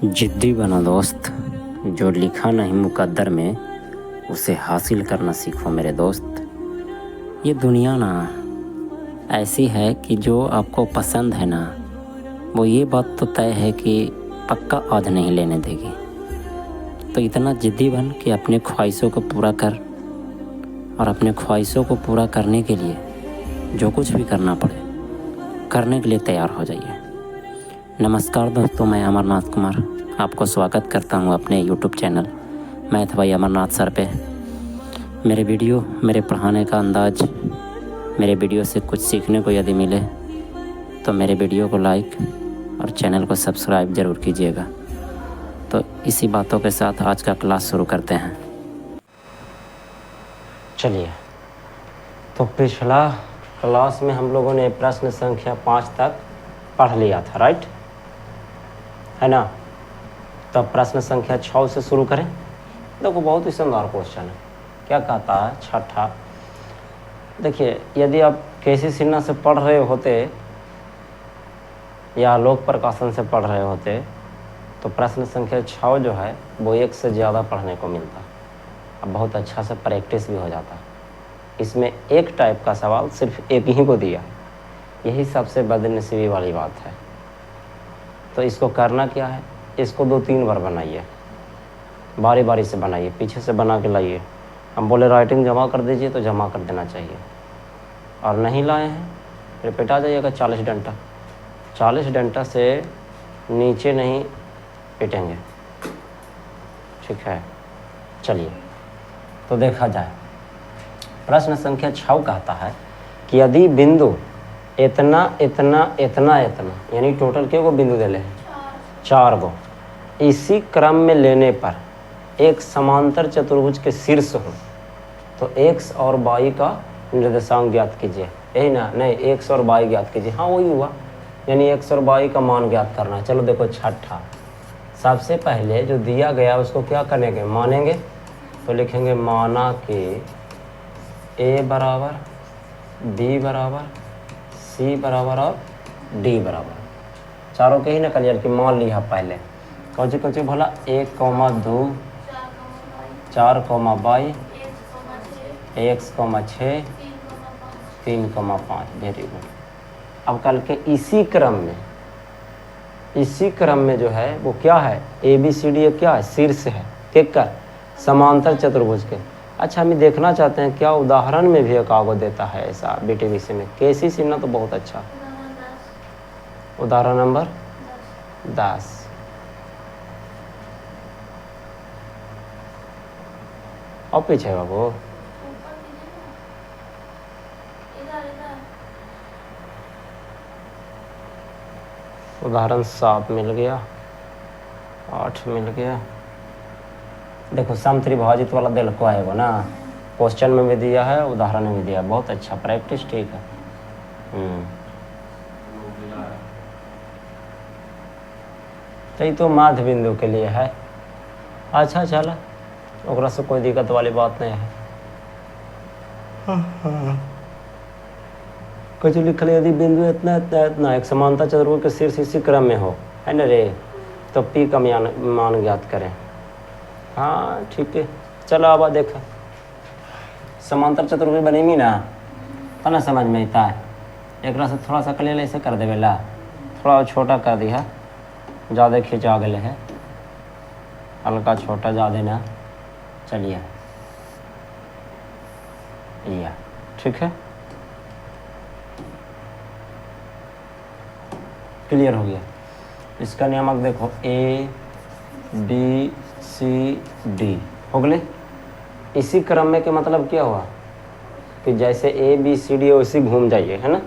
जिद्दी बनो दोस्त, जो लिखा नहीं मुकद्दर में उसे हासिल करना सीखो मेरे दोस्त। ये दुनिया ना ऐसी है कि जो आपको पसंद है ना, वो ये बात तो तय है कि पक्का आज नहीं लेने देगी। तो इतना जिद्दी बन कि अपने ख्वाहिशों को पूरा कर, और अपने ख्वाहिशों को पूरा करने के लिए जो कुछ भी करना पड़े करने के लिए तैयार हो जाइए। नमस्कार दोस्तों, मैं अमरनाथ कुमार आपको स्वागत करता हूं अपने YouTube चैनल मैथ भाई अमरनाथ सर पे। मेरे वीडियो, मेरे पढ़ाने का अंदाज, मेरे वीडियो से कुछ सीखने को यदि मिले तो मेरे वीडियो को लाइक और चैनल को सब्सक्राइब ज़रूर कीजिएगा। तो इसी बातों के साथ आज का क्लास शुरू करते हैं। चलिए, तो पिछला क्लास में हम लोगों ने प्रश्न संख्या 5 तक पढ़ लिया था, राइट है ना। तो प्रश्न संख्या 6 से शुरू करें। देखो, बहुत ही शानदार क्वेश्चन है। क्या कहता है? छठा, देखिए, यदि आप केसी सिन्हा से पढ़ रहे होते या लोक प्रकाशन से पढ़ रहे होते तो प्रश्न संख्या 6 जो है वो 1 से ज़्यादा पढ़ने को मिलता। अब बहुत अच्छा से प्रैक्टिस भी हो जाता। इसमें एक टाइप का सवाल सिर्फ एक ही को दिया, यही सबसे बदनसीबी वाली बात है। तो इसको करना क्या है, इसको 2-3 बार बनाइए, बारी बारी से बनाइए, पीछे से बना के लाइए। हम बोले राइटिंग जमा कर दीजिए तो जमा कर देना चाहिए, और नहीं लाए हैं फिर पिटा जाइएगा 40 डंडा। 40 डंडा से नीचे नहीं पिटेंगे, ठीक है। चलिए, तो देखा जाए। प्रश्न संख्या 6 कहता है कि यदि बिंदु इतना इतना इतना इतना, यानी टोटल के गो बिंदु दिले हैं 4 गो, इसी क्रम में लेने पर एक समांतर चतुर्भुज के शीर्ष हो तो x और y का निर्देशांक ज्ञात कीजिए। यही ना? नहीं, x और y ज्ञात कीजिए। हाँ, वही हुआ, यानी x और y का मान ज्ञात करना है। चलो देखो, छठा, सबसे पहले जो दिया गया उसको क्या करेंगे, मानेंगे। तो लिखेंगे माना कि a बराबर, b बराबर, c बराबर और d बराबर, चारों के ही ना क्लियर की मान लिया पहले। कौन सी भला 1, 2, 4, y, x, 6, 3, 5। Very good. अब कल के इसी क्रम में जो है वो क्या है, ABCD क्या है, शीर्ष है ठीक है, समांतर चतुर्भुज के। अच्छा, हम देखना चाहते हैं क्या उदाहरण में भी एक आगो देता है ऐसा BTBC में। केसी सिन्हा तो बहुत अच्छा। उदाहरण नंबर 10। और पीछे बाबू, उदाहरण 7 मिल गया, 8 मिल गया। देखो, समत्रिभाजित वाला दिल को आएगा ना, क्वेश्चन में भी दिया है, उदाहरण में भी दिया है। बहुत अच्छा, प्रैक्टिस ठीक है। तो ये तो माध्य बिंदु के लिए है। अच्छा, चला, ओकरा से कोई दिक्कत वाली बात नहीं है। कुछ लिख ले, यदि बिंदु इतना इतना इतना एक समांतर चतुर्भुज के शीर्ष इसी क्रम में हो, है ना रे, तो P का मान ज्ञात करें। हाँ ठीक है, चलो अब देखा, समांतर चतुर्भुज बनेगी ना, तो ना समझ में आता है। एक से थोड़ा सा क्लियर ऐसे कर देवे ला, थोड़ा छोटा कर दिया, ज़्यादा खिंचा गए है, हल्का छोटा ज़्यादा ना। चलिए, या ठीक है, क्लियर हो गया। इसका नियमक देखो, ABCD हो गए इसी क्रम में के मतलब क्या हुआ कि जैसे ABCD वैसे घूम जाइए, है ना।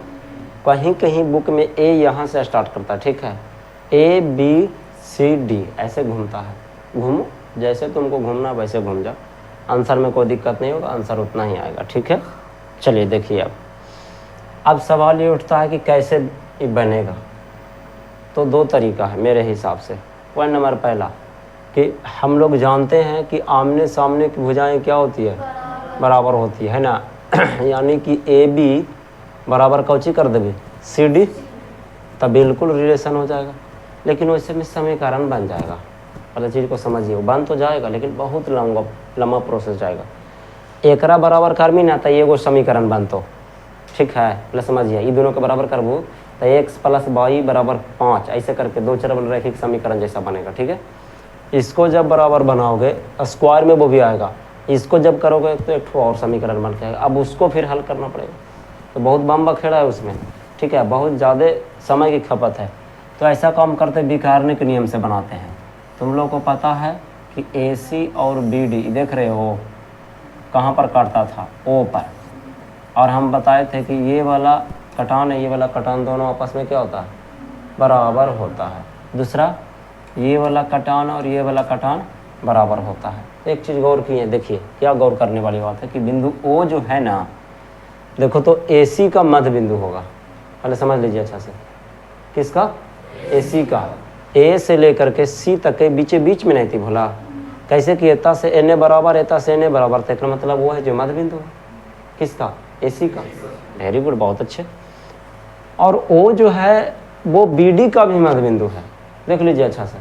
कहीं कहीं बुक में A यहाँ से स्टार्ट करता है, ठीक है, ABCD ऐसे घूमता है। घूमो, जैसे तुमको घूमना वैसे घूम जाओ, आंसर में कोई दिक्कत नहीं होगा, आंसर उतना ही आएगा, ठीक है। चलिए देखिए, अब सवाल ये उठता है कि कैसे ये बनेगा। तो 2 तरीका है मेरे हिसाब से। पॉइंट नंबर पहला कि हम लोग जानते हैं कि आमने सामने की भुजाएं क्या होती है, बराबर होती है ना। यानी कि AB बराबर कौची कर देंगे, CD, तब बिल्कुल रिलेशन हो जाएगा। लेकिन वैसे में समीकरण बन जाएगा। पहले चीज़ को समझिए, बन तो जाएगा लेकिन बहुत लंबा प्रोसेस जाएगा। एकरा बराबर कर भी ना तो एगो समीकरण बनतो, ठीक है। पहले समझिए, ये दोनों के बराबर करबू तो x + y = 5, ऐसे करके दो चरबल रैखिक समीकरण जैसा बनेगा, ठीक है। इसको जब बराबर बनाओगे स्क्वायर में वो भी आएगा, इसको जब करोगे तो एक और समीकरण बन के आएगा। अब उसको फिर हल करना पड़ेगा, तो बहुत बम्बा खेड़ा है उसमें, ठीक है, बहुत ज़्यादा समय की खपत है। तो ऐसा काम करते विकर्णिक नियम से बनाते हैं। तुम लोग को पता है कि AC और BD देख रहे हो कहाँ पर काटता था, O पर, और हम बताए थे कि ये वाला कटान है, ये वाला कटान दोनों आपस में क्या होता है, बराबर होता है। दूसरा, ये वाला कटान और ये वाला कटान बराबर होता है। एक चीज़ गौर की है, देखिए क्या गौर करने वाली बात है कि बिंदु O जो है ना, देखो तो AC का मध्य बिंदु होगा। पहले समझ लीजिए अच्छा से, किसका, AC का। A से लेकर के C तक के बीच में नहीं थी भोला, कैसे कि एता से NA बराबर, एता से NA बराबर, तो मतलब वो है जो मध्य बिंदु है, किसका, AC का। वेरी गुड, बहुत अच्छे। और O जो है वो BD का भी मध्य बिंदु है, देख लीजिए अच्छा से।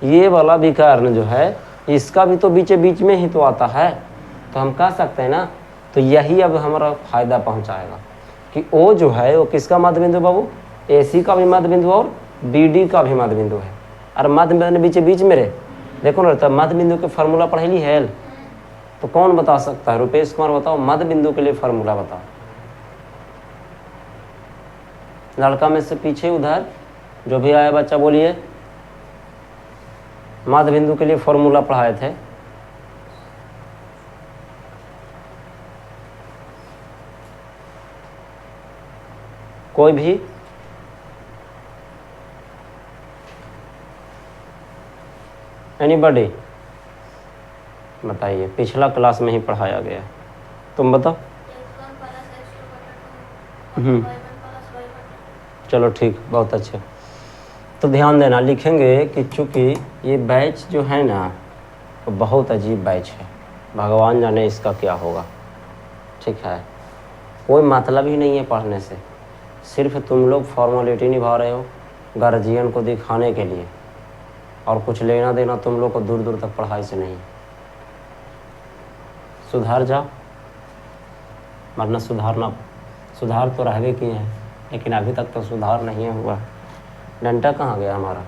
ये वाला विकर्ण जो है इसका भी तो बीच में ही तो आता है, तो हम कह सकते हैं ना, तो यही अब हमारा फायदा पहुंचाएगा कि O जो है वो किसका मध्य बिंदु बाबू, AC का भी मध्य बिंदु और BD का भी मध्य बिंदु है। और मध्य बिंदु बीच में रहे, देखो ना, तब मध्य बिंदु के फार्मूला पढ़ेली है, तो कौन बता सकता है, रुपेश कुमार बताओ, मध्य बिंदु के लिए फार्मूला बताओ। लड़का में से पीछे उधर जो भी आया बच्चा बोलिए, मध्य बिंदु के लिए फॉर्मूला पढ़ाए थे। कोई भी, एनीबॉडी बताइए, पिछला क्लास में ही पढ़ाया गया, तुम बताओ। चलो ठीक, बहुत अच्छे। तो ध्यान देना, लिखेंगे कि चूँकि ये बैच जो है ना वो बहुत अजीब बैच है, भगवान जाने इसका क्या होगा, ठीक है। कोई मतलब ही नहीं है पढ़ने से, सिर्फ तुम लोग फॉर्मेलिटी निभा रहे हो गार्जियन को दिखाने के लिए, और कुछ लेना देना तुम लोग को दूर दूर तक पढ़ाई से नहीं। सुधार जाओ, वरना सुधार तो रहवे किए हैं, लेकिन अभी तक तो सुधार नहीं हुआ। डंटा कहाँ गया हमारा,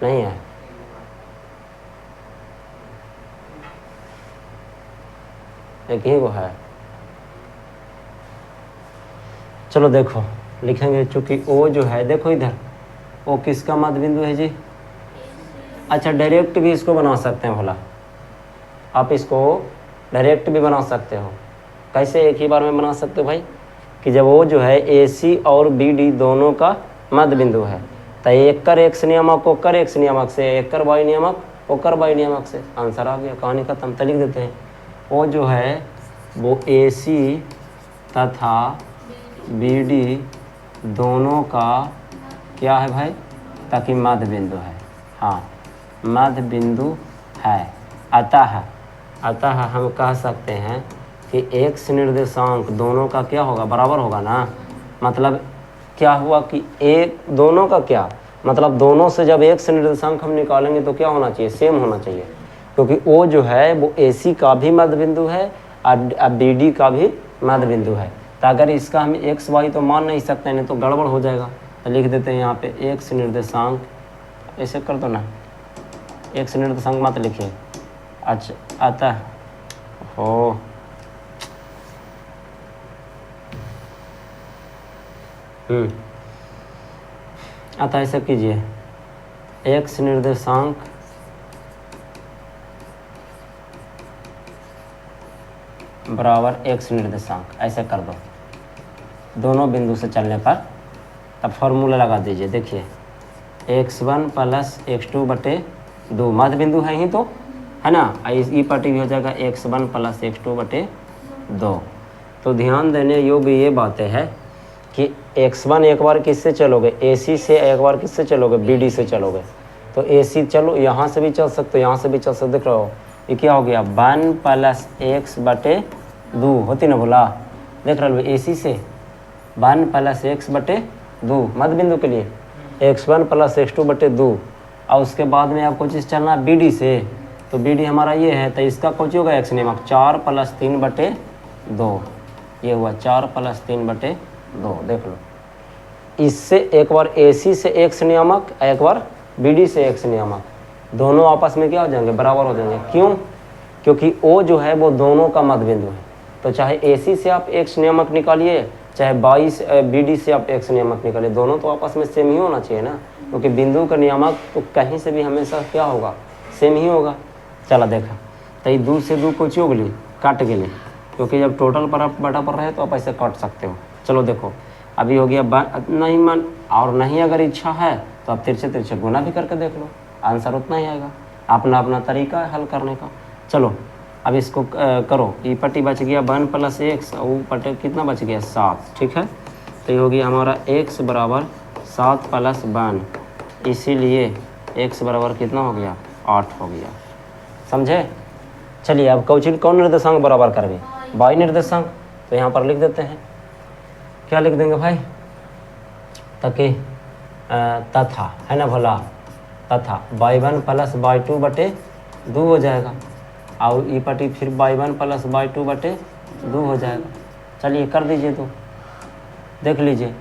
नहीं है, एक ही वो है। चलो देखो, लिखेंगे चूँकि O जो है, देखो इधर O किसका मध्य बिंदु है जी। अच्छा, डायरेक्ट भी इसको बना सकते हैं भला, आप इसको डायरेक्ट भी बना सकते हो। कैसे एक ही बार में बना सकते हो भाई, कि जब वो जो है AC और BD दोनों का मध्य बिंदु है, तो एक कर X नियामक, ओकर X नियामक से, एक कर Y नियामक, ओकर Y नियामक से, आंसर आ गया, कहानी खत्म। तो लिख देते हैं वो जो है वो AC तथा BD दोनों का क्या है भाई, ताकि मध्य बिंदु है, हाँ मध्य बिंदु है। अतः हम कह सकते हैं कि X निर्देशांक दोनों का क्या होगा, बराबर होगा ना। मतलब क्या हुआ कि एक दोनों का क्या मतलब, दोनों से जब X निर्देशांक हम निकालेंगे तो क्या होना चाहिए, सेम होना चाहिए, क्योंकि O जो है वो AC का भी मध्य बिंदु है और BD का भी मध्य बिंदु है। तो अगर इसका हम X Y तो मान नहीं सकते, नहीं तो गड़बड़ हो जाएगा। तो लिख देते हैं यहाँ पे X निर्देशांक, ऐसे कर दो ना, X निर्देशांक मत लिखिए। अच्छा, अतः हो अतः ऐसा कीजिए, X निर्देशांक बराबर X निर्देशांक, ऐसे कर दो दोनों बिंदु से चलने पर। तब फॉर्मूला लगा दीजिए, देखिए x1 + x2/2 मध्य बिंदु है ही तो, है ना, ई पार्टी भी हो जाएगा x1 + x2/2। तो ध्यान देने योग्य ये बातें है कि x1 एक बार किससे चलोगे, AC से, एक बार किससे चलोगे, BD से चलोगे। तो AC चलो, यहाँ से भी चल सकते हो, यहाँ से भी चल सकते, देख रहे हो ये क्या हो गया, 1 + x/2 होती ना बोला, देख रहे हो AC से 1 + x/2 मध्य बिंदु के लिए, x1 प्लस x2 बटे 2, और उसके बाद में आपको चीज़ चलना है बी डी से, तो बी डी हमारा ये है, तो इसका कुछ होगा x नियमक 4 प्लस 3 बटे 2, ये हुआ 4 प्लस 3 बटे 2। देख लो, इससे एक बार AC से x नियामक, एक बार BD से x नियामक, दोनों आपस में क्या हो जाएंगे, बराबर हो जाएंगे। क्यों? क्योंकि O जो है वो दोनों का मध्य बिंदु है, तो चाहे AC से आप x नियामक निकालिए, चाहे BD से आप x नियामक निकालिए, दोनों तो आपस में सेम ही होना चाहिए ना, क्योंकि बिंदु का नियामक तो कहीं से भी हमेशा क्या होगा, सेम ही होगा। चला देखा, तो ये 2 से 2 कुछ हो गई, काट गई, क्योंकि जब टोटल पर आप बटा पर रहे तो आप ऐसे काट सकते हो। चलो देखो, अभी हो गया नहीं मन, और नहीं अगर इच्छा है तो आप तिरछे तिरछे गुना भी करके देख लो, आंसर उतना ही आएगा। अपना अपना तरीका है हल करने का। चलो अब इसको करो, ई पट्टी बच गया 1 प्लस x, और वो पट्टी कितना बच गया 7, ठीक है। तो ये हो गया हमारा x बराबर 7 प्लस 1, इसीलिए x बराबर कितना हो गया 8 हो गया, समझे। चलिए अब कौन निर्देशांक बराबर करेंगे, y निर्देशांक, तो यहाँ पर लिख देते हैं, क्या लिख देंगे भाई, ताकि तथा है ना भला, तथा y1 प्लस y2 बटे 2 हो जाएगा, और ई पट्टी फिर y1 प्लस y2 बटे 2 हो जाएगा। चलिए कर दीजिए, तो देख लीजिए,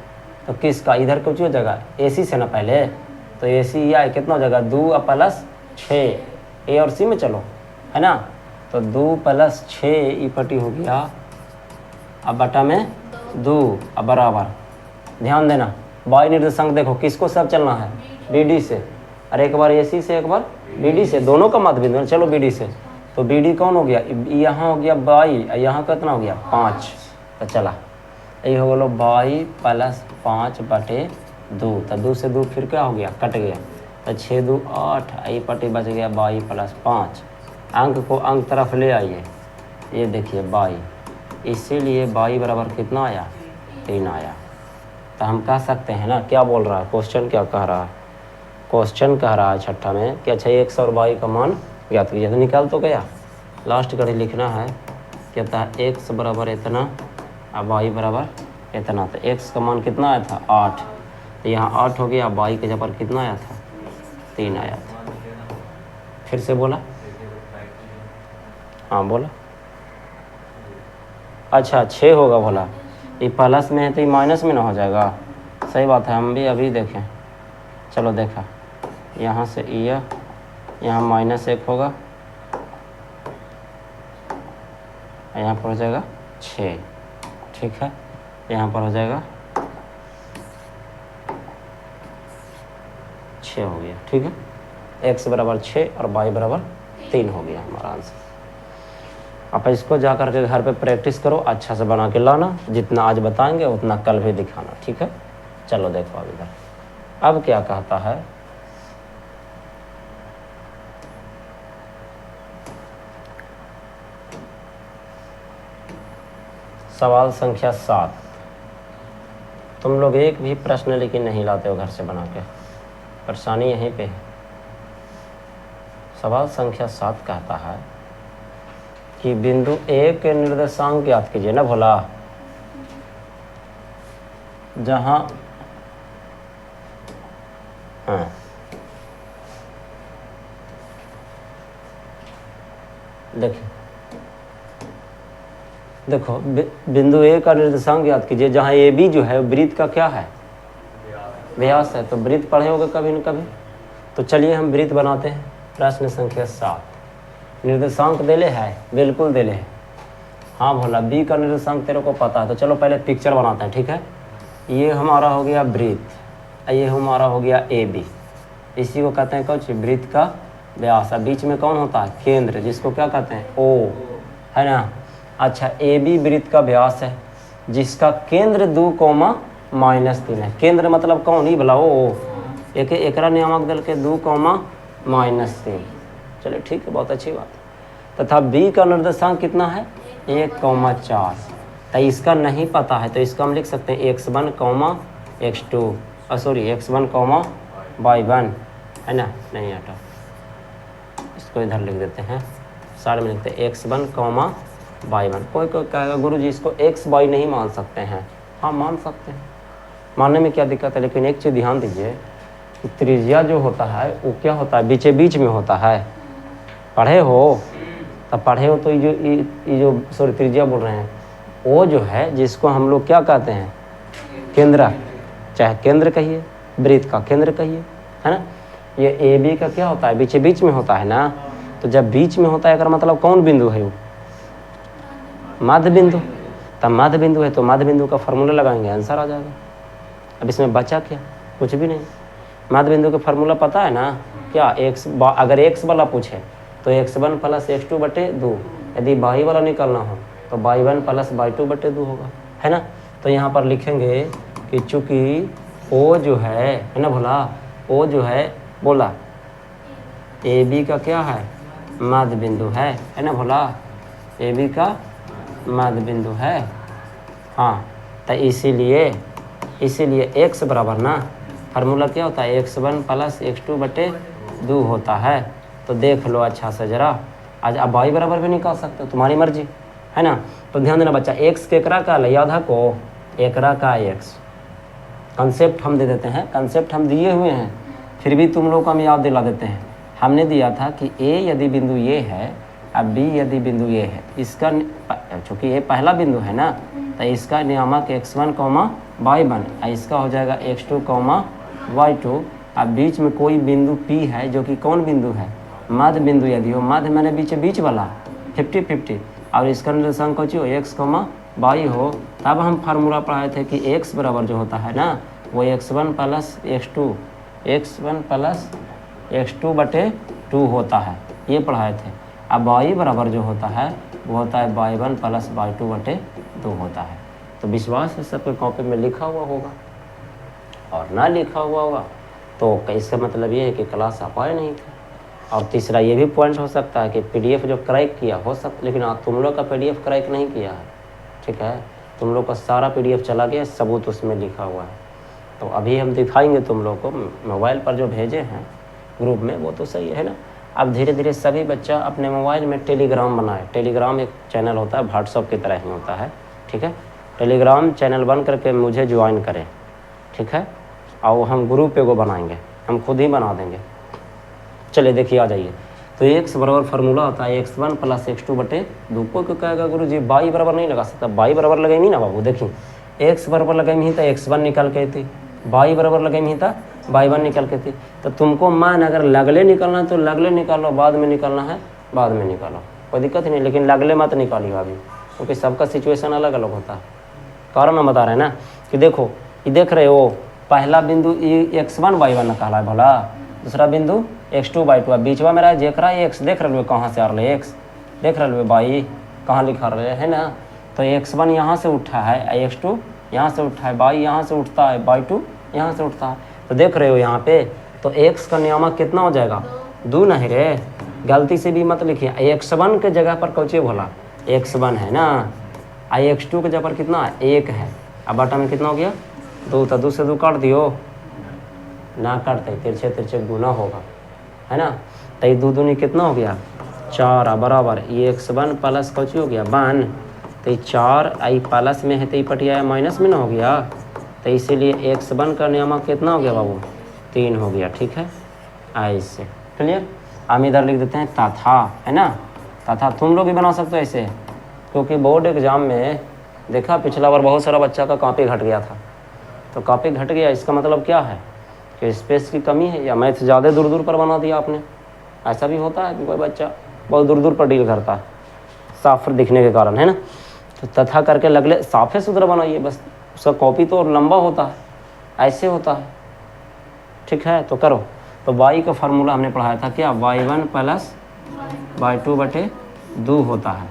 तो किसका इधर कुछ हो जाएगा AC से ना पहले, तो AC या कितना हो जाएगा 2 प्लस 6, A और C में चलो है ना, तो 2 प्लस 6 ई पट्टी हो गया, अब बटा में 2, अब बराबर, ध्यान देना y निर्देशांक देखो किसको सब चलना है, BD से, और एक बार AC से एक बार BD से, दोनों का मध्य बिंदु, चलो BD से, तो BD कौन हो गया, यहाँ हो गया y, यहाँ कितना हो गया 5, तो चला ये हो गया y प्लस 5 बटे 2, तो 2 से 2 फिर क्या हो गया, कट गया, तो 6 2 8, ये पट्टी बच गया y प्लस 5। अंक को अंक तरफ ले आइए, ये देखिए y, इसीलिए y बराबर कितना आया 3 आया। तो हम कह सकते हैं ना, क्या बोल रहा है क्वेश्चन, क्या कह रहा है क्वेश्चन, कह रहा है छठा में कि अच्छा x और y का मान ज्ञात कीजिए, तो निकाल तो गया, लास्ट कड़ी लिखना है, कहता है x बराबर इतना और y बराबर इतना, तो x का मान कितना आया था 8, तो यहाँ 8 हो गया, y के जगह पर कितना आया था 3 आया था। फिर से बोला, हाँ बोला, अच्छा 6 होगा बोला, ये प्लस में है तो ये माइनस में ना हो जाएगा, सही बात है, हम भी अभी देखें। चलो देखा, यहाँ से यह यहाँ -1 होगा, यहाँ पर हो जाएगा 6, ठीक है, यहाँ पर हो जाएगा 6 हो गया, ठीक है, x बराबर 6 और y बराबर 3 हो गया हमारा आंसर। आप इसको जा कर के घर पे प्रैक्टिस करो, अच्छा से बना के लाना, जितना आज बताएंगे उतना कल भी दिखाना, ठीक है। चलो देखो अब इधर, अब क्या कहता है, सवाल संख्या 7। तुम लोग एक भी प्रश्न लेकिन नहीं लाते हो घर से बना के, परेशानी यहीं पे है। सवाल संख्या 7 कहता है कि बिंदु A के निर्देशांक याद कीजिए ना भोला, जहां हाँ देखो बिंदु A का निर्देशांक याद कीजिए, जहां AB जो है वृत्त का क्या है, व्यास है, तो वृत्त पढ़े होगे कभी न कभी। तो चलिए हम वृत्त बनाते हैं। प्रश्न संख्या 7, निर्देशांक देले है, बिल्कुल देले है, हाँ भोला B का निर्देशांक तेरे को पता है, तो चलो पहले पिक्चर बनाते हैं, ठीक है। ये हमारा हो गया वृत्त, ये हमारा हो गया AB, इसी को कहते हैं कुछ वृत्त का व्यास, बीच में कौन होता है, केंद्र, जिसको क्या कहते हैं O, है ना। अच्छा AB वृत्त का व्यास है, जिसका केंद्र 2,-3 है, केंद्र मतलब कौन ही भला ओ, एक एकरा नियामक दल के 2,-3, चलो ठीक है, बहुत अच्छी बात है। तथा B का निर्देशांक कितना है 1,4, तो इसका नहीं पता है, तो इसका हम लिख सकते हैं x1, x2 x1, y1, है ना, नहीं हटा, इसको इधर लिख देते हैं, साइड में लिखते हैं x1, y1। कोई कहेगा गुरु जी इसको x y नहीं मान सकते हैं, हाँ मान सकते हैं, मानने में क्या दिक्कत है, लेकिन एक चीज़ ध्यान दीजिए, त्रिज्या जो होता है वो क्या होता है, बीचे बीच में होता है। पढ़े हो तब पढ़े हो तो ये जो सॉरी त्रिज्या बोल रहे हैं, वो जो है जिसको हम लोग क्या कहते हैं, केंद्र, चाहे केंद्र कहिए, वृत्त का केंद्र कहिए, है ना। ये ए बी का क्या होता है, बीचे बीच में होता है ना। तो जब बीच में होता है अगर मतलब कौन बिंदु है वो, मध्य बिंदु। तब मध्य बिंदु है तो मध्य बिंदु का फार्मूला लगाएंगे, आंसर आ जाएगा। अब इसमें बचा क्या, कुछ भी नहीं। मध्य बिंदु का फार्मूला पता है ना क्या, अगर एक्स वाला पूछे तो x1 प्लस x2 बटे 2, यदि y वाला निकालना हो तो y1 प्लस y2 बटे 2 होगा, है ना। तो यहाँ पर लिखेंगे कि चूंकि ओ जो है ना भोला, ओ जो है बोला ए बी का क्या है, मध्य बिंदु है ना भोला, ए बी का मध्य बिंदु है। हाँ, तो इसीलिए x बराबर ना, फार्मूला क्या होता है, x1 प्लस x2 बटे 2 होता है। तो देख लो अच्छा से जरा, आज अब y बराबर भी निकाल सकते हो, तुम्हारी मर्जी, है ना। तो ध्यान देना बच्चा, x केकरा का याद को, एकरा का x कंसेप्ट हम दे देते हैं, कंसेप्ट हम दिए हुए हैं, फिर भी तुम लोग को हम याद दिला देते हैं। हमने दिया था कि a यदि बिंदु ये है, अब b यदि बिंदु ये है, इसका चूँकि ये पहला बिंदु है ना, तो इसका नियामक x1, y1, इसका हो जाएगा x2, y2। अब बीच में कोई बिंदु p है जो कि कौन बिंदु है, मध्य बिंदु यदि हो, मध्य मैंने बीच वाला 50-50, और इसका निर्देशांक कौन हो, x, y हो। तब हम फार्मूला पढ़ाए थे कि x बराबर जो होता है ना वो x1 प्लस x2 बटे 2 होता है, ये पढ़ाए थे। अब y बराबर जो होता है वो होता है y1 प्लस y2 बटे 2 होता है। तो विश्वास है सबके कॉपी में लिखा हुआ होगा, और ना लिखा हुआ होगा तो इसका मतलब ये है कि क्लास आप आए नहीं थे। और तीसरा ये भी पॉइंट हो सकता है कि पीडीएफ जो क्रैक किया हो सकता, लेकिन तुम लोग का पीडीएफ क्रैक नहीं किया है, ठीक है। तुम लोग का सारा पीडीएफ चला गया, सबूत उसमें लिखा हुआ है। तो अभी हम दिखाएंगे तुम लोग को, मोबाइल पर जो भेजे हैं ग्रुप में वो तो सही है ना। अब धीरे धीरे सभी बच्चा अपने मोबाइल में टेलीग्राम बनाए। टेलीग्राम एक चैनल होता है, व्हाट्सअप की तरह ही होता है, ठीक है। टेलीग्राम चैनल बन करके मुझे ज्वाइन करें, ठीक है। और हम ग्रुप पे को बनाएंगे, हम खुद ही बना देंगे। चलिए देखिए, आ जाइए। तो x बराबर फार्मूला होता है x1 प्लस x2 बटे 2। कोई को कहेगा गुरु जी y बराबर नहीं लगा सकता, y बराबर लगेगी ना बाबू। देखिए x बराबर लगेगी तो x1 निकल के थी, y बराबर लगेगी तो y1 निकल के थी। तो तुमको मान अगर लगले निकलना है तो लगले निकालो, बाद में निकालना है बाद में निकालो, कोई दिक्कत नहीं। लेकिन लगले मत निकालिएगा अभी, क्योंकि सबका सिचुएशन अलग अलग होता है। कारण हम बता रहे हैं ना कि देखो, ये देख रहे हो पहला बिंदु x1 y1 कहला है भला, दूसरा बिंदु x2 y2। अब बीचवा में रहा जेकरा x, देख रहे हो कहाँ से आ रहे x, देख रहे हो y कहाँ लिखा रहे है ना। तो x1 यहाँ से उठा है, x2 यहाँ से उठा है, y यहाँ से उठता है, y2 यहाँ से उठता है। तो देख रहे हो यहाँ पे, तो x का नियामक कितना हो जाएगा, 2 नहीं रे, गलती से भी मत लिखिए। x1 के जगह पर कौचे भोला x1 है ना, x2 के जगह पर कितना है 1 है। अब बटा में कितना हो गया 2, तो 2 से 2 काट दियो ना, काटते तिरछे तिरछे गुना होगा, है ना। तो ये 2 दूनी कितना हो गया 4 बराबर ये x1 प्लस कौची हो गया 1। तो ये 4 आई प्लस में है तो ये पटिया माइनस में ना हो गया, तो इसीलिए x1 का नियामक कितना हो गया बाबू 3 हो गया, ठीक है। ऐसे क्लियर। हम इधर लिख देते हैं तथा, है ना, तथा। तुम लोग भी बना सकते हो ऐसे, क्योंकि बोर्ड एग्जाम में देखा पिछला बार बहुत सारा बच्चा का कॉपी घट गया था। तो कॉपी घट गया इसका मतलब क्या है कि स्पेस की कमी है, या मैथ ज़्यादा दूर दूर पर बना दिया आपने। ऐसा भी होता है कि कोई बच्चा बहुत दूर दूर पर डील करता है साफ दिखने के कारण, है ना। तो तथा करके लगले साफे सुथरा बनाइए बस, उसका कॉपी तो लंबा होता है, ऐसे होता है, ठीक है। तो करो। तो y का फार्मूला हमने पढ़ाया था क्या, y1 प्लस y2 बटे 2 होता है।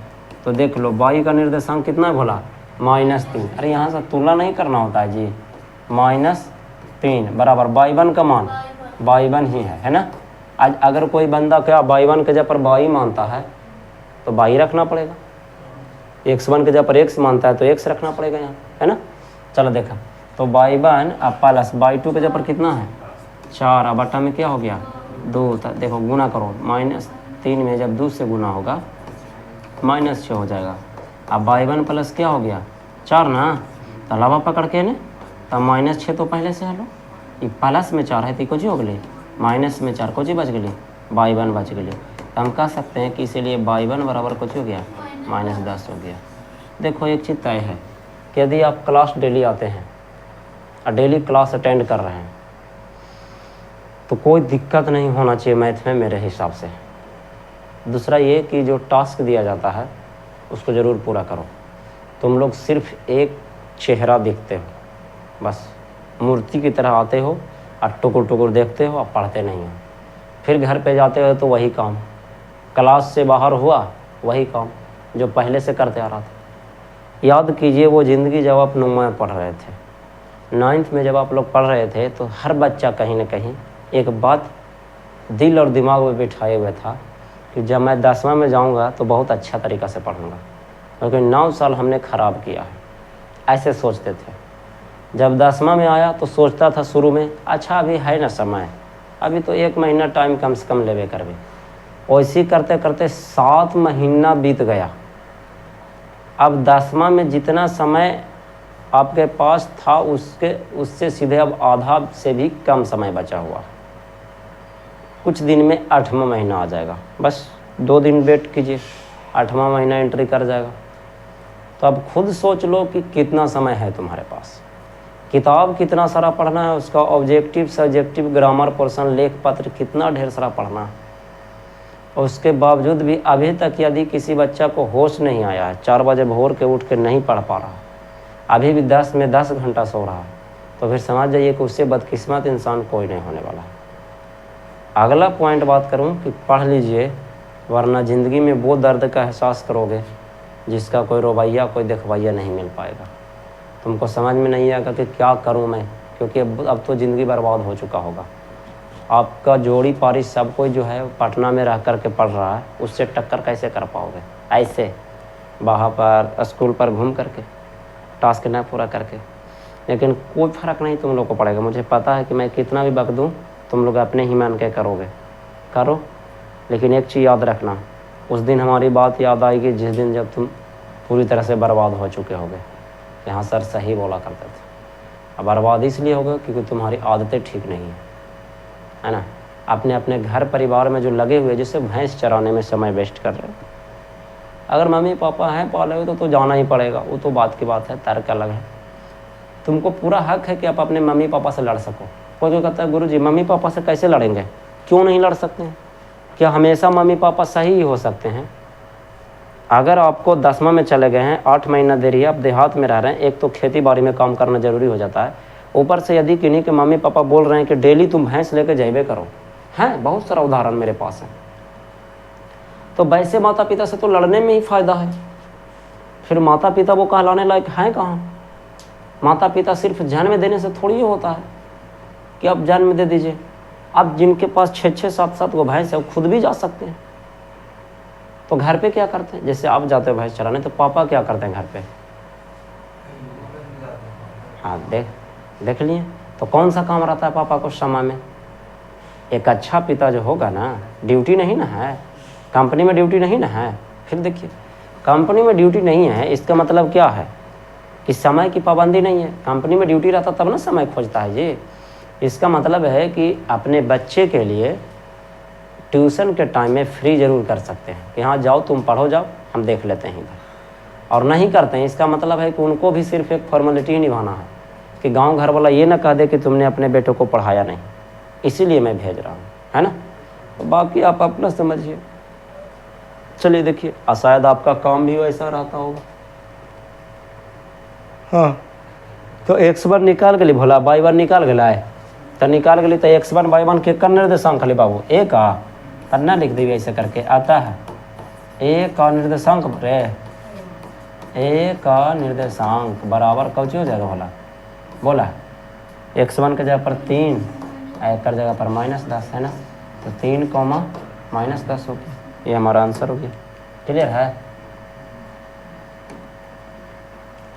तो देख लो y का निर्देशांक कितना है भोला -3। अरे यहाँ से तुलना नहीं करना होता है जी, -3 बराबर y1 का मान y1 ही है ना। आज अगर कोई बंदा क्या y1 के जगह पर y मानता है तो y रखना पड़ेगा, x1 के जगह पर x मानता है तो x रखना पड़ेगा यहाँ, है ना। चलो देखा, तो y1 अब प्लस y2 के जगह पर कितना है 4, अब बटा में क्या हो गया 2। देखो गुना करो, -3 में जब 2 से गुना होगा -6 हो जाएगा। अब y1 प्लस क्या हो गया 4 ना, तो अलावा पकड़ के ने, तब -6 तो पहले से हलो, प्लस में 4 है तो कुछ हो गई, माइनस में 4 कुछ बच गई, y1 बच गई। तो हम कह सकते हैं कि इसीलिए y1 बराबर कुछ हो गया -10 हो गया। देखो एक चीज़ तय है कि यदि आप क्लास डेली आते हैं और डेली क्लास अटेंड कर रहे हैं तो कोई दिक्कत नहीं होना चाहिए मैथ में मेरे हिसाब से। दूसरा ये कि जो टास्क दिया जाता है उसको ज़रूर पूरा करो। तुम लोग सिर्फ एक चेहरा देखते हो, बस मूर्ति की तरह आते हो और टुकुर टुकुर देखते हो और पढ़ते नहीं हो। फिर घर पे जाते हो तो वही काम, क्लास से बाहर हुआ वही काम जो पहले से करते आ रहा था। याद कीजिए वो ज़िंदगी जब आप 9वीं में पढ़ रहे थे, 9th में जब आप लोग पढ़ रहे थे तो हर बच्चा कहीं ना कहीं एक बात दिल और दिमाग में बिठाए हुए था कि जब मैं 10वां में जाऊंगा तो बहुत अच्छा तरीक़ा से पढ़ूंगा, क्योंकि 9 साल हमने ख़राब किया है, ऐसे सोचते थे। जब 10वां में आया तो सोचता था शुरू में अच्छा अभी है ना समय, अभी तो 1 महीना टाइम कम से कम लेवे करवे। वैसे ही करते करते 7 महीना बीत गया। अब 10वां में जितना समय आपके पास था उससे सीधे अब आधा से भी कम समय बचा हुआ। कुछ दिन में 8वां महीना आ जाएगा, बस 2 दिन वेट कीजिए, 8वां महीना एंट्री कर जाएगा। तो अब खुद सोच लो कि कितना समय है तुम्हारे पास, किताब कितना सारा पढ़ना है, उसका ऑब्जेक्टिव सब्जेक्टिव ग्रामर पोर्शन लेख पत्र कितना ढेर सारा पढ़ना है। और उसके बावजूद भी अभी तक यदि किसी बच्चा को होश नहीं आया है, 4 बजे भोर के उठ के नहीं पढ़ पा रहा, अभी भी 10 में 10 घंटा सो रहा, तो फिर समझ जाइए कि उससे बदकिस्मत इंसान कोई नहीं होने वाला। अगला पॉइंट बात करूं कि पढ़ लीजिए, वरना ज़िंदगी में वो दर्द का एहसास करोगे जिसका कोई रवैया कोई दिखवैया नहीं मिल पाएगा। तुमको समझ में नहीं आएगा कि क्या करूं मैं, क्योंकि अब तो ज़िंदगी बर्बाद हो चुका होगा। आपका जोड़ी पारी सब कोई जो है पटना में रह कर के पढ़ रहा है, उससे टक्कर कैसे कर पाओगे ऐसे बाहर पर स्कूल पर घूम करके टास्क न पूरा करके। लेकिन कोई फ़र्क नहीं तुम लोग को पड़ेगा। मुझे पता है कि मैं कितना भी बक दूँ तुम लोग अपने ही मान के करोगे, करो। लेकिन एक चीज़ याद रखना, उस दिन हमारी बात याद आएगी जिस दिन जब तुम पूरी तरह से बर्बाद हो चुके होगे। यहाँ सर सही बोला करते थे। अब बर्बाद इसलिए होगा क्योंकि तुम्हारी आदतें ठीक नहीं है ना। अपने अपने घर परिवार में जो लगे हुए, जैसे भैंस चराने में समय वेस्ट कर रहे हो। अगर मम्मी पापा हैं पाले हुए तो जाना ही पड़ेगा, वो तो बात की बात है, तर्क अलग है। तुमको पूरा हक है कि आप अपने मम्मी पापा से लड़ सको। कोई कहता है गुरुजी मम्मी पापा से कैसे लड़ेंगे, क्यों नहीं लड़ सकते हैं? क्या हमेशा मम्मी पापा सही ही हो सकते हैं? अगर आपको 10वां में चले गए हैं, 8 महीना देरी है, आप देहात में रह रहे हैं, एक तो खेती बाड़ी में काम करना ज़रूरी हो जाता है, ऊपर से यदि किन्हीं के मम्मी पापा बोल रहे हैं कि डेली तुम भैंस लेके जाइबे करो, हैं बहुत सारा उदाहरण मेरे पास है, तो वैसे माता पिता से तो लड़ने में ही फ़ायदा है। फिर माता पिता वो कहलाने लायक हैं कहाँ? माता पिता सिर्फ जन्म देने से थोड़ी होता है कि आप जन्म दे दीजिए। अब जिनके पास 6-6, 7-7 गो भैंस है वो खुद भी जा सकते हैं। तो घर पे क्या करते हैं? जैसे आप जाते हो भैंस चराने, तो पापा क्या करते हैं घर पे? हाँ देख लिए। तो कौन सा काम रहता है पापा को समय में? एक अच्छा पिता जो होगा ना, ड्यूटी नहीं ना है, कंपनी में ड्यूटी नहीं ना है। फिर देखिए, कंपनी में ड्यूटी नहीं है इसका मतलब क्या है कि समय की पाबंदी नहीं है। कंपनी में ड्यूटी रहता तब ना समय खोजता है जी। इसका मतलब है कि अपने बच्चे के लिए ट्यूशन के टाइम में फ्री ज़रूर कर सकते हैं कि हाँ जाओ तुम पढ़ो, जाओ हम देख लेते हैं इधर। और नहीं करते हैं, इसका मतलब है कि उनको भी सिर्फ एक फॉर्मेलिटी ही निभाना है कि गांव घर वाला ये ना कह दे कि तुमने अपने बेटों को पढ़ाया नहीं, इसीलिए मैं भेज रहा हूँ, है ना। तो बाकी आप अपना समझिए। चलिए देखिए, शायद आपका काम भी वैसा रहता होगा। हाँ, तो x1 निकाल गली भोला, y1 निकाल गला है, तो निकाल गली तो x1 y1 के कर निर्देशांक खाली बाबू ए का करना लिख देवी ऐसे करके आता है। ए का निर्देशांक रे, ए का निर्देशांक बराबर कौची हो जाएगा भोला? बोला x1 के जगह पर 3, कर जगह पर -10 है ना, तो 3, -10 हो गया। ये हमारा आंसर हो गया। क्लियर है?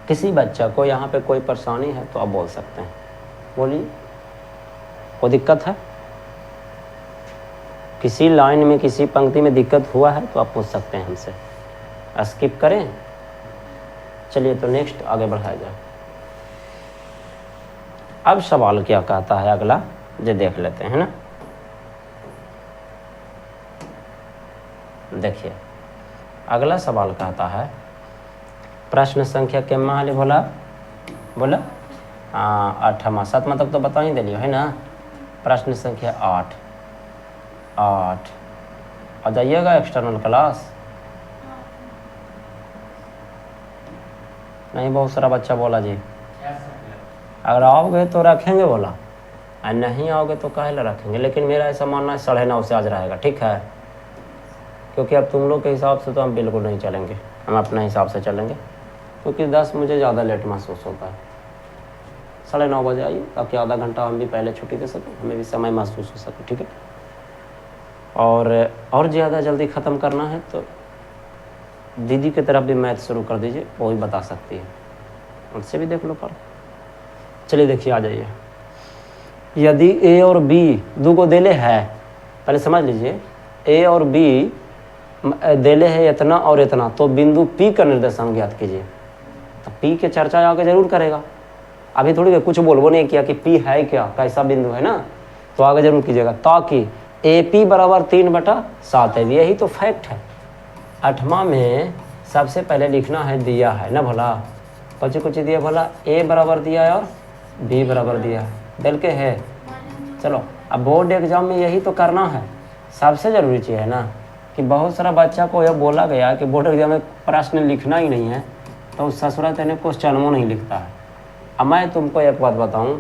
किसी बच्चा को यहाँ पे कोई परेशानी है तो आप बोल सकते हैं, बोलिए। कोई दिक्कत है? किसी लाइन में किसी पंक्ति में दिक्कत हुआ है तो आप पूछ सकते हैं हमसे। स्किप करें? चलिए तो नेक्स्ट आगे बढ़ाया जाए। अब सवाल क्या कहता है अगला, जो देख लेते हैं ना। देखिए अगला सवाल कहता है प्रश्न संख्या के मान बोला बोला 8 7 तक तो बता ही दिलियो है ना। प्रश्न संख्या 8 आ जाइएगा एक्सटर्नल क्लास। नहीं, बहुत सारा बच्चा बोला जी अगर आओगे तो रखेंगे बोला, और नहीं आओगे तो काहे ला रखेंगे। लेकिन मेरा ऐसा मानना है 9:30 से आज रहेगा, ठीक है। क्योंकि अब तुम लोग के हिसाब से तो हम बिल्कुल नहीं चलेंगे, हम अपने हिसाब से चलेंगे। क्योंकि 10 मुझे ज़्यादा लेट महसूस होता है। 9:30 बजे आइए ताकि आधा घंटा हम भी पहले छुट्टी दे सकें, हमें भी समय महसूस हो सके, ठीक है। और ज़्यादा जल्दी ख़त्म करना है तो दीदी की तरफ भी मैथ शुरू कर दीजिए, वो ही बता सकती है, उनसे भी देख लो पर। चलिए देखिए आ जाइए। यदि ए और बी दो को देले है, पहले समझ लीजिए, ए और बी देले है इतना और इतना, तो बिंदु पी का निर्देशांक ज्ञात कीजिए। तो पी के चर्चा आगे जरूर करेगा, अभी थोड़ी कुछ बोलबो नहीं किया कि पी है क्या, कैसा बिंदु है ना, तो आगे जरूर कीजिएगा। ताकि ए पी बराबर 3/7 है, यही तो फैक्ट है। 8वां में सबसे पहले लिखना है दिया है ना भला, कुछ दिया भला, ए बराबर दिया है और बी बराबर दिया है, दिल के है। चलो अब बोर्ड एग्जाम में यही तो करना है, सबसे ज़रूरी चीज़ है ना। कि बहुत सारा बच्चा को यह बोला गया कि बोर्ड एग्जाम में प्रश्न लिखना ही नहीं है, तो ससुरा तेने क्वेश्चनों नहीं लिखता है। अब मैं तुमको एक बात बताऊं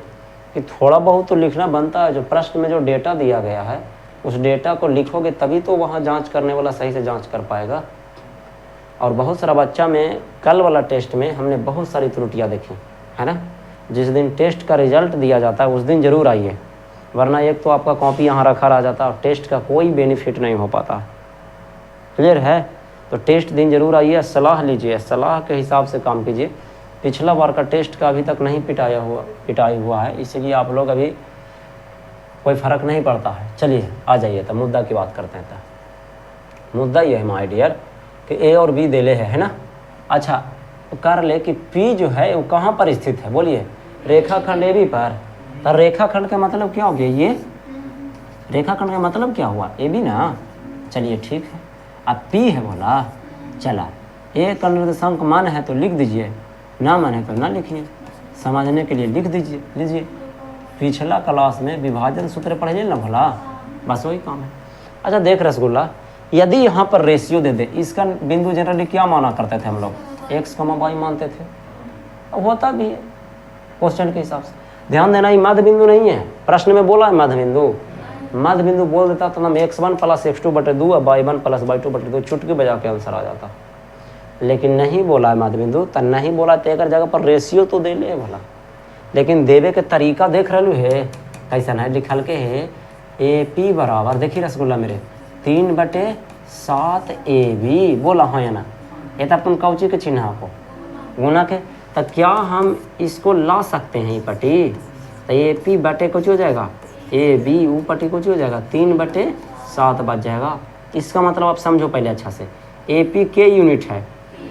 कि थोड़ा बहुत तो लिखना बनता है। जो प्रश्न में जो डेटा दिया गया है उस डेटा को लिखोगे तभी तो वहाँ जांच करने वाला सही से जांच कर पाएगा। और बहुत सारा बच्चा में कल वाला टेस्ट में हमने बहुत सारी त्रुटियाँ देखी है ना। जिस दिन टेस्ट का रिजल्ट दिया जाता है उस दिन ज़रूर आइए, वरना एक तो आपका कॉपी यहाँ रखा रह जाता है और टेस्ट का कोई बेनिफिट नहीं हो पाता। क्लियर है? तो टेस्ट दिन जरूर आइए, सलाह लीजिए, सलाह के हिसाब से काम कीजिए। पिछला बार का टेस्ट का अभी तक नहीं पिटाई हुआ है, इसीलिए आप लोग अभी कोई फ़र्क नहीं पड़ता है। चलिए आ जाइए तो मुद्दा की बात करते हैं। तो मुद्दा ये है माय डियर कि ए और बी देले है ना। अच्छा तो कर ले कि पी जो है वो कहाँ पर स्थित है, बोलिए। रेखाखंड ए बी पर। तो रेखाखंड का मतलब क्या हो गया, ये रेखाखंड का मतलब क्या हुआ, ए बी ना। चलिए ठीक है, अब पी है बोला, चला ए का निर्देशांक मान है तो लिख दीजिए, ना माने तो ना लिखिए, समझने के लिए लिख दीजिए। लीजिए पिछला क्लास में विभाजन सूत्र पढ़िए ना भला, बस वही काम है। अच्छा देख रसगुल्ला, यदि यहाँ पर रेशियो दे दे, इसका बिंदु जनरली क्या माना करते थे हम लोग, x, y मानते थे, होता भी है क्वेश्चन के हिसाब से। ध्यान देना ये मध्य बिंदु नहीं है, प्रश्न में बोला है मध्य बिंदु। मध्य बिंदु बोल देता तो नाम x1 + x2/2 और y1 + y2/2 चुटकी बजा के आंसर आ जाता। लेकिन नहीं बोला है मध्य बिंदु, तो नहीं बोला तो एक जगह पर रेशियो तो दे ले भला। लेकिन देवे के तरीका देख रहे है कैसा है, लिखल के है ए पी बराबर, देखिए रसगुल्ला मेरे 3/7 AB बोला हाँ या ना। ये तो अपन कौची के चिन्ह आपको गुना के, तो क्या हम इसको ला सकते हैं ये पट्टी, तो ए पी बटे कुछ हो जाएगा, ए बी वो पट्टी कुछ हो जाएगा, 3/7 बच जाएगा। इसका मतलब आप समझो पहले अच्छा से, ए पी के यूनिट है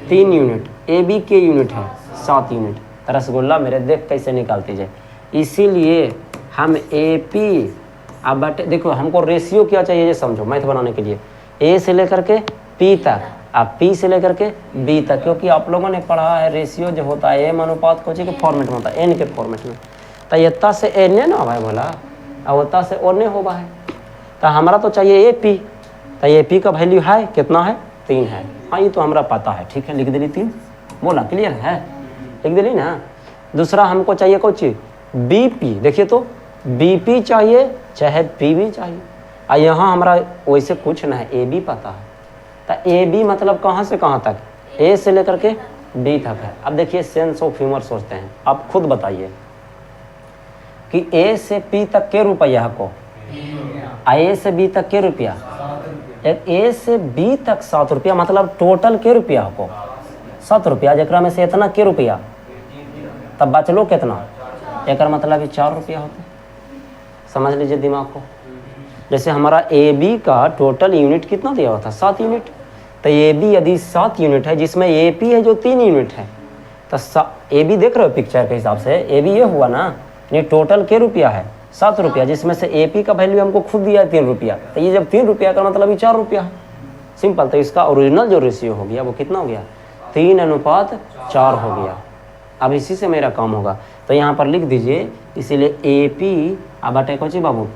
3 यूनिट, ए बी के यूनिट है 7 यूनिट। रसगुल्ला मेरे देख कैसे निकालती जाए, इसीलिए हम ए पी अब बटे, देखो हमको रेशियो क्या चाहिए ये समझो मैथ बनाने के लिए, ए से लेकर के पी तक, अब पी से लेकर के बी तक, क्योंकि आप लोगों ने पढ़ा है रेशियो जो होता है एम अनुपात को के फॉर्मेट में होता है, एन के फॉर्मेट में। तो इतना से एन ना भाई बोला, और उतना से ओने होगा है, तो हमारा तो चाहिए ए पी, तो ए पी का वैल्यू है कितना है, 3 है। हाँ ये तो हमारा पता है, ठीक है लिख दिली 3 बोला, क्लियर है, लिख दिली ना। दूसरा हमको चाहिए कौन चीज, बी पी, देखिए तो बी पी चाहिए चाहे पी भी चाहिए, और यहाँ हमारा वैसे कुछ ना है, ए बी पता है। तो ए बी मतलब कहाँ से कहाँ तक, ए से लेकर के बी तक है। अब देखिए सेंस ऑफ ह्यूमर सोचते हैं, आप खुद बताइए कि ए से पी तक के रुपया को, ए से बी तक के रुपया, ए से बी तक 7 रुपया, मतलब टोटल के रुपया को 7 रुपया, जरा में से इतना के रुपया, तब बचलो कितना, एक मतलब ये 4 रुपया होते। समझ लीजिए दिमाग को। जैसे हमारा ए बी का टोटल यूनिट कितना दिया हुआ था, 7 यूनिट, तो ए बी यदि 7 यूनिट है जिसमें ए पी है जो 3 यूनिट है, तो ए बी देख रहे हो पिक्चर के हिसाब से, ए बी ये हुआ ना, ये टोटल के रुपया है 7 रुपया, जिसमें से AP का वैल्यू हमको खुद दिया है 3 रुपया, तो ये जब 3 रुपया का मतलब ये 4 रुपया है, सिंपल। तो इसका ओरिजिनल जो रेशियो हो गया वो कितना हो गया, 3:4 हो गया। अब इसी से मेरा काम होगा, तो यहाँ पर लिख दीजिए, इसीलिए AP अब बटे कोची बाबू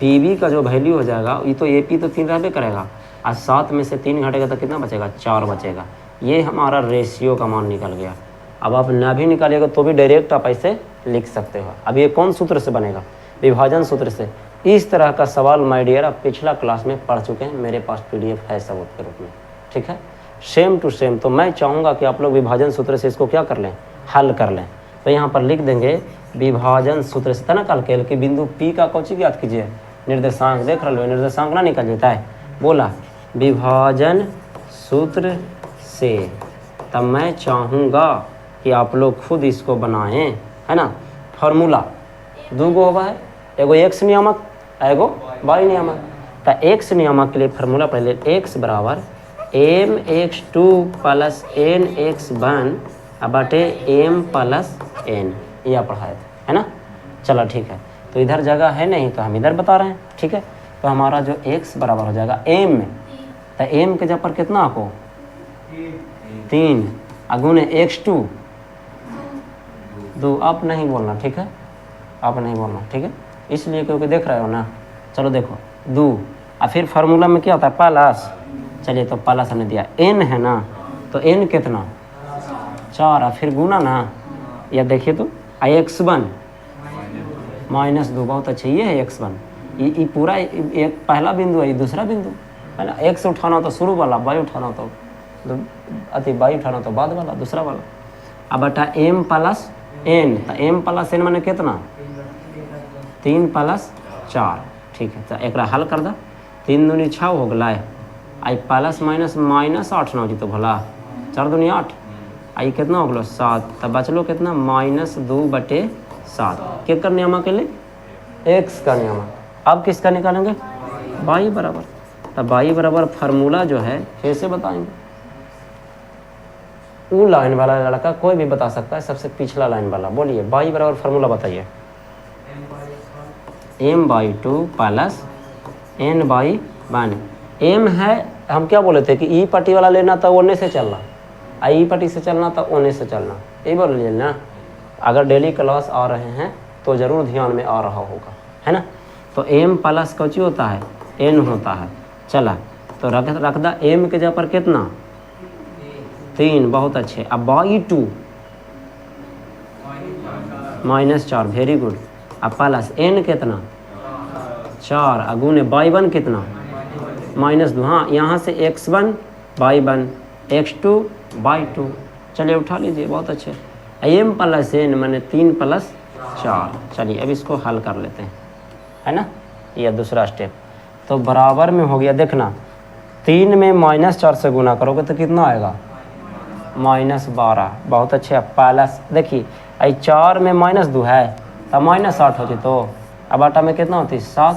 PB का जो वैल्यू हो जाएगा, ये तो AP तो 3 रहबे करेगा, और 7 में से 3 घटेगा तो कितना बचेगा, 4 बचेगा। ये हमारा रेशियो का मान निकल गया। अब आप ना भी निकालिएगा तो भी डायरेक्ट आप ऐसे लिख सकते हो। अब ये कौन सूत्र से बनेगा, विभाजन सूत्र से। इस तरह का सवाल माय डियर आप पिछला क्लास में पढ़ चुके हैं, मेरे पास PDF है सबूत के रूप में, ठीक है, सेम टू सेम। तो मैं चाहूँगा कि आप लोग विभाजन सूत्र से इसको क्या कर लें, हल कर लें। तो यहाँ पर लिख देंगे विभाजन सूत्र से तना कल के बिंदु P का कौची याद कीजिए, निर्देशांक। देख रहे हो निर्देशांक ना निकल जाता है, बोला विभाजन सूत्र से। तब मैं चाहूँगा कि आप लोग खुद इसको बनाएं, है ना। फार्मूला 2 गो हुआ है, एगो X नियामक एगो Y नियामक। तो X नियामक के लिए फार्मूला पहले X बराबर mx2 + nx1 बटे m + n, यह पढ़ाए थे, है ना। चलो ठीक है, तो इधर जगह है नहीं तो हम इधर बता रहे हैं, ठीक है। तो हमारा जो X बराबर हो जाएगा m में, तो m के जगह पर कितना आपको 3 अगुने x2 2। आप नहीं बोलना, ठीक है, आप नहीं बोलना, ठीक है, इसलिए क्योंकि देख रहे हो ना। चलो देखो 2 और फिर फार्मूला में क्या होता है प्लस। चलिए तो प्लस हमने दिया, n है ना, तो n कितना 4 और फिर गुना ना, या देखिए तो x1 -2। बहुत अच्छे, ये है x1, ये पूरा एक पहला बिंदु है, ये दूसरा बिंदु है ना। x उठाना तो शुरू वाला, y उठाना तो y उठाना तो बाद वाला, दूसरा वाला। अब बटा m + n, तो m + n माने कितना 3 + 4, ठीक है। तो एक हल कर दा, 3 दूनी 6 हो गया, आई प्लस माइनस -8 ना जी तो भला 4 दूनी 8, आई कितना हो गया 7। तब बचलो कितना -2/7। किसका नियम के लिए, x का नियम। अब किसका निकालेंगे, y बराबर। तब y बराबर फार्मूला जो है कैसे बताएंगे, वो लाइन वाला लड़का कोई भी बता सकता है, सबसे पिछला लाइन वाला। बोलिए y बराबर फार्मूला बताइए, m/2 + n/1। m है, हम क्या बोले थे कि ई पट्टी वाला लेना था ओने से चलना, ई पट्टी से चलना था ओने से चलना, ये बोल लीजिए ना। अगर डेली क्लास आ रहे हैं तो ज़रूर ध्यान में आ रहा होगा, है ना। तो m + कौची होता है, n होता है। चला तो रख दा m के जगह पर कितना 3, बहुत अच्छे। अब y2 -4, वेरी गुड। अब प्लस n कितना 4 अगुने y1 कितना -2। हाँ, यहाँ से x1 y1 x2 y2। चलिए उठा लीजिए, बहुत अच्छे। m + n माने 3 + 4। चलिए अब इसको हल कर लेते हैं, है ना। यह दूसरा स्टेप तो बराबर में हो गया। देखना 3 में -4 से गुना करोगे तो कितना आएगा -12। बहुत अच्छे। अब प्लस देखिए, 4 में -2 है तो -8 होती, तो अब आटा में कितना होती 7,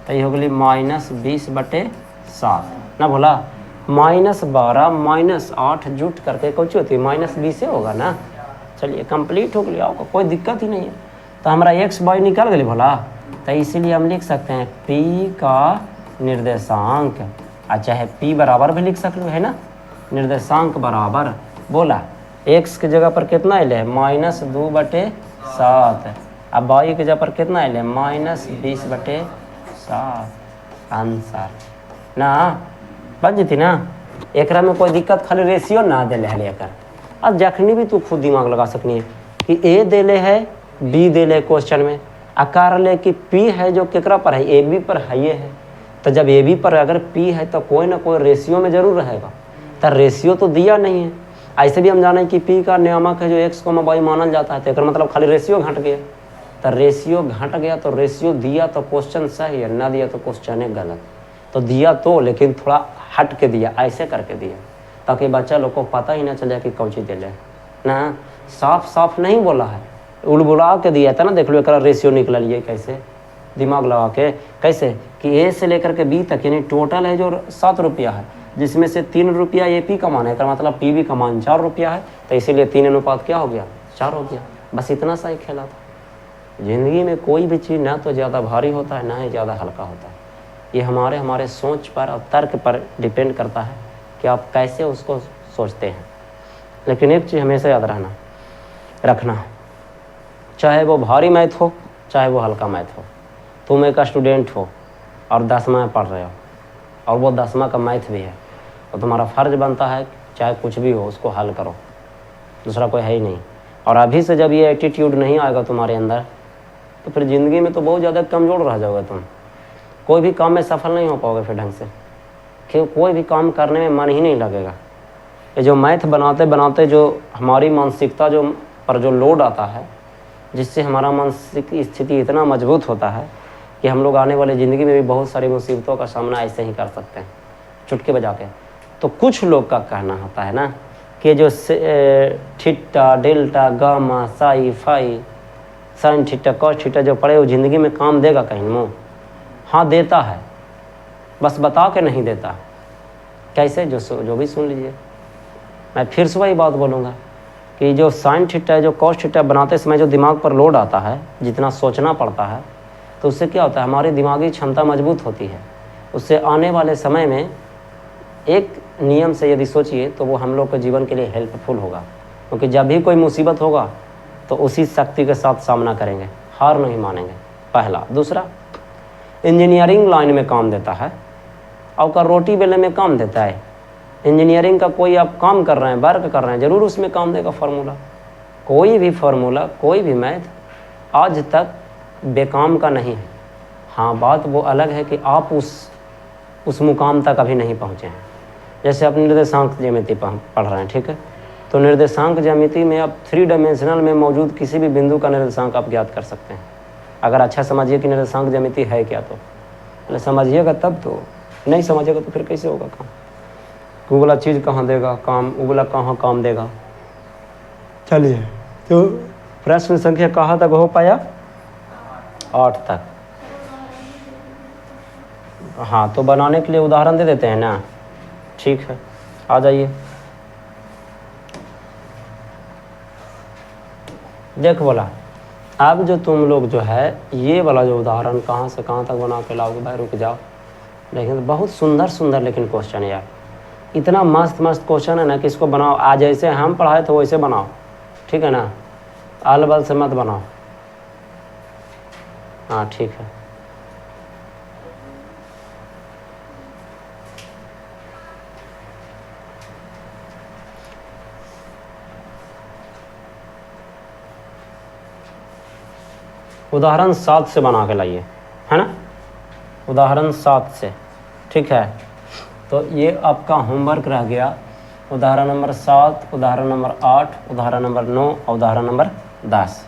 तो ये हो गई -20/7 ना भोला। -12 -8 जुट करके कुछ होती है -20 होगा ना। चलिए कंप्लीट हो गया, आपको कोई दिक्कत ही नहीं है। तो हमारा x y निकल गई भोला, तो इसीलिए हम लिख सकते हैं p का निर्देशांक, चाहे p बराबर भी लिख सकते है ना, निर्देशांक बराबर। बोला x के जगह पर कितना अले -2/7, अब y के जगह पर कितना अले -20/7। आंसर ना बन जती ना। एकरा में कोई दिक्कत, खाली रेशियो ना दिले है लेकर। अब जखनी भी तू खुद दिमाग लगा सकनी है कि a दिले है b दिले क्वेश्चन में, आकार ले कि p है जो केकरा पर है, ab पर है ये है। तो जब ab पर अगर p है तो कोई ना कोई रेशियो में जरूर रहेगा। तो रेशियो तो दिया नहीं है। ऐसे भी हम जाने कि p का नियामक है जो x, y मानल जाता है, तो मतलब खाली रेशियो घट गया। तो रेशियो घट गया तो रेशियो दिया तो क्वेश्चन सही है, ना दिया तो क्वेश्चन है गलत। तो दिया तो लेकिन थोड़ा हट के दिया, ऐसे करके दिया ताकि बच्चा लोग को पता ही ना चले कि कौची दिले ना। साफ साफ नहीं बोला है, उड़बुड़ा के दिया था ना। देख लो एक रेशियो निकल लिए कैसे, दिमाग लगा के कैसे कि ए से लेकर के बी तक, यानी टोटल है जो 7 रुपया है, जिसमें से 3 रुपया ए पी का मान है, का मतलब पी बी का मान 4 रुपया है। तो इसीलिए 3 अनुपात क्या हो गया 4 हो गया। बस इतना सा ही खेला था। ज़िंदगी में कोई भी चीज़ ना तो ज़्यादा भारी होता है ना ही ज़्यादा हल्का होता है। ये हमारे सोच पर और तर्क पर डिपेंड करता है कि आप कैसे उसको सोचते हैं। लेकिन एक चीज़ हमेशा याद रखना, चाहे वो भारी मैथ हो चाहे वो हल्का मैथ हो, तुम एक स्टूडेंट हो और 10वां में पढ़ रहे हो और वो 10वां का मैथ भी है, तो तुम्हारा फ़र्ज बनता है चाहे कुछ भी हो उसको हल करो, दूसरा कोई है ही नहीं। और अभी से जब ये एटीट्यूड नहीं आएगा तुम्हारे अंदर तो फिर ज़िंदगी में तो बहुत ज़्यादा कमज़ोर रह जाओगे तुम, कोई भी काम में सफल नहीं हो पाओगे फिर ढंग से, कि कोई भी काम करने में मन ही नहीं लगेगा। ये जो मैथ बनाते बनाते जो हमारी मानसिकता जो लोड आता है, जिससे हमारा मानसिक स्थिति इतना मजबूत होता है कि हम लोग आने वाले ज़िंदगी में भी बहुत सारी मुसीबतों का सामना ऐसे ही कर सकते हैं चुटकी बजा के। तो कुछ लोग का कहना होता है ना कि जो theta delta gamma sci fi sine theta cos theta जो पढ़े वो ज़िंदगी में काम देगा कहीं मुँह? हाँ देता है, बस बता के नहीं देता। कैसे? जो भी सुन लीजिए। मैं फिर से वही बात बोलूँगा कि जो साइन थीटा जो कॉस थीटा बनाते समय जो दिमाग पर लोड आता है, जितना सोचना पड़ता है, तो उससे क्या होता है, हमारी दिमागी क्षमता मजबूत होती है। उससे आने वाले समय में एक नियम से यदि सोचिए तो वो हम लोग के जीवन के लिए हेल्पफुल होगा, क्योंकि जब भी कोई मुसीबत होगा तो उसी शक्ति के साथ सामना करेंगे, हार नहीं मानेंगे, पहला। दूसरा, इंजीनियरिंग लाइन में काम देता है, आपका रोटी बेलने में काम देता है। इंजीनियरिंग का कोई आप काम कर रहे हैं, वर्क कर रहे हैं, ज़रूर उसमें काम देगा फार्मूला। कोई भी फार्मूला, कोई भी मैथ आज तक बेकाम का नहीं है। हाँ, बात वो अलग है कि आप उस मुकाम तक अभी नहीं पहुँचे हैं। जैसे आप निर्देशांक ज्यामिति पढ़ रहे हैं, ठीक है, तो निर्देशांक ज्यामिति में आप 3 डायमेंशनल में मौजूद किसी भी बिंदु का निर्देशांक आप ज्ञात कर सकते हैं। अगर अच्छा समझिए कि निर्देशांक ज्यामिति है क्या, तो समझिएगा तब तो, नहीं समझिएगा तो फिर कैसे होगा काम। उगला चीज़ कहाँ देगा काम, उगला कहाँ काम देगा। चलिए, तो प्रश्न संख्या कहाँ तक हो पाया? 8 तक। हाँ, तो बनाने के लिए उदाहरण दे देते हैं ना, ठीक है, आ जाइए। देख बोला, अब जो तुम लोग जो है ये वाला जो उदाहरण कहाँ से कहाँ तक बना के लाओगे भाई, रुक जाओ। लेकिन बहुत सुंदर सुंदर लेकिन क्वेश्चन है यार, इतना मस्त मस्त क्वेश्चन है ना कि इसको बनाओ। आज जैसे हम पढ़ाए तो वैसे बनाओ, ठीक है ना, आल बल से मत बनाओ। हाँ ठीक है। उदाहरण 7 से बना के लाइए, है ना, उदाहरण 7 से, ठीक है। तो ये आपका होमवर्क रह गया, उदाहरण नंबर 7, उदाहरण नंबर 8, उदाहरण नंबर 9 और उदाहरण नंबर 10।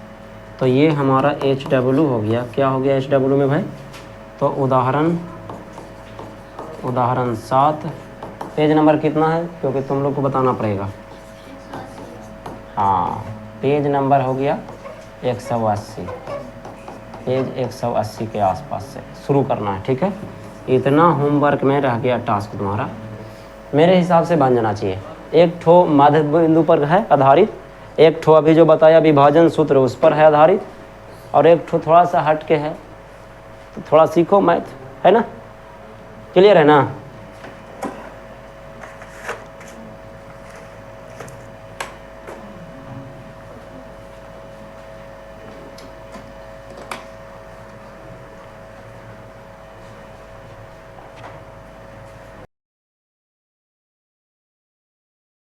तो ये हमारा HW हो गया। क्या हो गया HW में भाई? तो उदाहरण 7, पेज नंबर कितना है क्योंकि तुम लोग को बताना पड़ेगा। हाँ, पेज नंबर हो गया 180, पेज 180 के आसपास से शुरू करना है, ठीक है। इतना होमवर्क में रह गया टास्क तुम्हारा, मेरे हिसाब से बन जाना चाहिए। एक ठो मध्य बिंदु पर है आधारित, एक ठो अभी जो बताया विभाजन सूत्र उस पर है आधारित, और एक ठो थोड़ा सा हट के है। तो थोड़ा सीखो मैथ, है ना, क्लियर है ना।